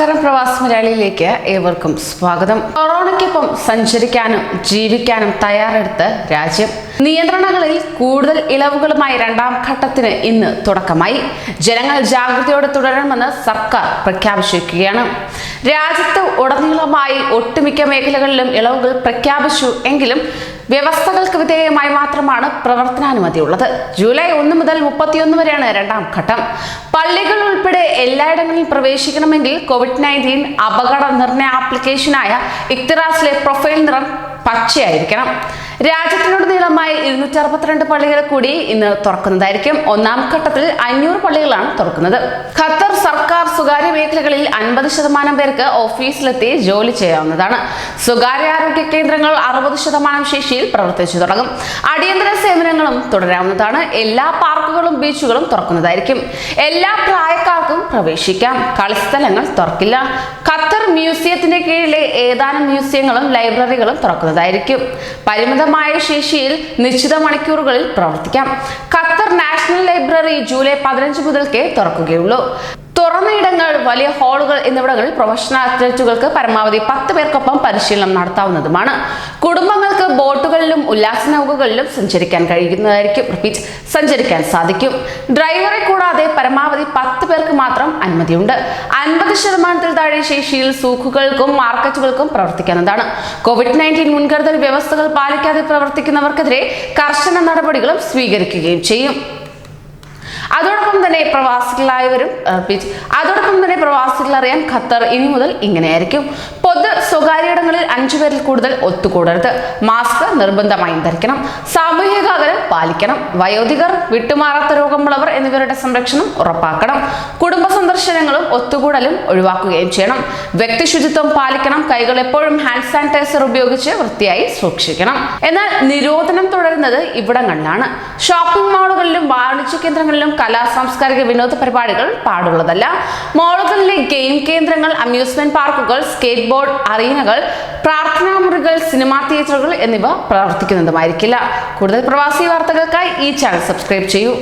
നമസ്കാരം, പ്രവാസി മലയാളിയിലേക്ക് ഏവർക്കും സ്വാഗതം. കൊറോണയ്ക്കൊപ്പം സഞ്ചരിക്കാനും ജീവിക്കാനും തയ്യാറെടുത്ത് രാജ്യം. നിയന്ത്രണങ്ങളിൽ കൂടുതൽ ഇളവുകളുമായി രണ്ടാം ഘട്ടത്തിന് ഇന്ന് തുടക്കമായി. ജനങ്ങൾ ജാഗ്രതയോടെ തുടരണമെന്ന് സർക്കാർ പ്രഖ്യാപിച്ചിരിക്കുകയാണ്. രാജ്യത്ത് ഉടനീളമായി ഒട്ടുമിക്ക മേഖലകളിലും ഇളവുകൾ പ്രഖ്യാപിച്ചു എങ്കിലും വ്യവസ്ഥകൾക്ക് വിധേയമായി മാത്രമാണ് പ്രവർത്തനാനുമതിയുള്ളത്. ജൂലൈ 1 മുതൽ 31 വരെയാണ് രണ്ടാം ഘട്ടം. പള്ളികൾ ഉൾപ്പെടെ എല്ലായിടങ്ങളിലും പ്രവേശിക്കണമെങ്കിൽ COVID-19 അപകട നിർണയ ആപ്ലിക്കേഷനായ ഇഖ്തിറാസിലെ പ്രൊഫൈൽ നിറം പച്ചയായിരിക്കണം. രാജ്യത്തിനുടനീളമായി 262 പള്ളികൾ കൂടി ഇന്ന് തുറക്കുന്നതായിരിക്കും. ഒന്നാം ഘട്ടത്തിൽ 500 പള്ളികളാണ് തുറക്കുന്നത്. ഖത്തർ സർക്കാർ സ്വകാര്യ മേഖലകളിൽ 50% പേർക്ക് ഓഫീസിലെത്തി ജോലി ചെയ്യാവുന്നതാണ്. സ്വകാര്യ ആരോഗ്യ കേന്ദ്രങ്ങൾ 60% ശേഷിയിൽ പ്രവർത്തിച്ചു തുടങ്ങും. അടിയന്തര സേവനങ്ങളും തുടരാവുന്നതാണ്. എല്ലാ പാർക്കുകളും ബീച്ചുകളും തുറക്കുന്നതായിരിക്കും. എല്ലാ പ്രായക്കാർക്കും പ്രവേശിക്കാം. കളിസ്ഥലങ്ങൾ തുറക്കില്ല. ഖത്തർ മ്യൂസിയത്തിന്റെ കീഴിലെ ഏതാനും മ്യൂസിയങ്ങളും ലൈബ്രറികളും തുറക്കുന്നതായിരിക്കും. പരിമിതമായ ശേഷിയിൽ നിശ്ചിത മണിക്കൂറുകളിൽ പ്രവർത്തിക്കാം. ഖത്തർ നാഷണൽ ലൈബ്രറി ജൂലൈ 15 മുതൽക്കേ തുറക്കുകയുള്ളൂ. തുറന്ന ഇടങ്ങൾ, വലിയ ഹാളുകൾ എന്നിവിടങ്ങളിൽ പ്രൊഫഷണൽ അത്ലറ്റുകൾക്ക് പരമാവധി 10 പേർക്കൊപ്പം പരിശീലനം നടത്താവുന്നതുമാണ്. കുടുംബങ്ങൾക്ക് ബോട്ടുകളിലും ഉല്ലാസ നൗകകളിലും സഞ്ചരിക്കാൻ സാധിക്കും. ഡ്രൈവറെ കൂടാതെ പരമാവധി 10 പേർക്ക് മാത്രം അനുമതിയുണ്ട്. 50% താഴെ ശേഷിയിൽ സൂഖുകൾക്കും മാർക്കറ്റുകൾക്കും പ്രവർത്തിക്കുന്നതാണ്. COVID-19 മുൻകരുതൽ വ്യവസ്ഥകൾ പാലിക്കാതെ പ്രവർത്തിക്കുന്നവർക്കെതിരെ കർശന നടപടികളും സ്വീകരിക്കുകയും ചെയ്യും. അതോടൊപ്പം തന്നെ പ്രവാസികൾ അറിയാൻ ഖത്തർ ഇനി മുതൽ ഇങ്ങനെയായിരിക്കും. പൊതു സ്വകാര്യ ഇടങ്ങളിൽ 5 പേരിൽ കൂടുതൽ ഒത്തുകൂടരുത്. മാസ്ക് നിർബന്ധമായും ധരിക്കണം. സാമൂഹിക അകലം പാലിക്കണം. വയോധികർ, വിട്ടുമാറാത്ത രോഗമുള്ളവർ എന്നിവരുടെ സംരക്ഷണം ഉറപ്പാക്കണം. കുടുംബ സന്ദർശനങ്ങളും ഒത്തുകൂടലും ഒഴിവാക്കുകയും ചെയ്യണം. വ്യക്തി ശുചിത്വം പാലിക്കണം. കൈകൾ എപ്പോഴും ഹാൻഡ് സാനിറ്റൈസർ ഉപയോഗിച്ച് വൃത്തിയായി സൂക്ഷിക്കണം. എന്നാൽ നിരോധനം തുടരുന്നത് ഇവിടങ്ങളിലാണ്. ഷോപ്പിംഗ് മാളുകളിലും വാണിജ്യ കേന്ദ്രങ്ങളിലും കലാ സാംസ്കാരിക വിനോദ പരിപാടികൾ പാടുള്ളതല്ല. മാളുകളിലെ ഗെയിം കേന്ദ്രങ്ങൾ, അമ്യൂസ്മെന്റ് പാർക്കുകൾ, സ്കേറ്റ് ബോർഡ് അറീനകൾ, പ്രാർത്ഥനാ മുറികൾ, സിനിമാ തിയേറ്ററുകൾ എന്നിവ പ്രവർത്തിക്കുന്നതുമായിരിക്കില്ല. കൂടുതൽ പ്രവാസി വാർത്തകൾക്കായി ഈ ചാനൽ സബ്സ്ക്രൈബ് ചെയ്യൂ.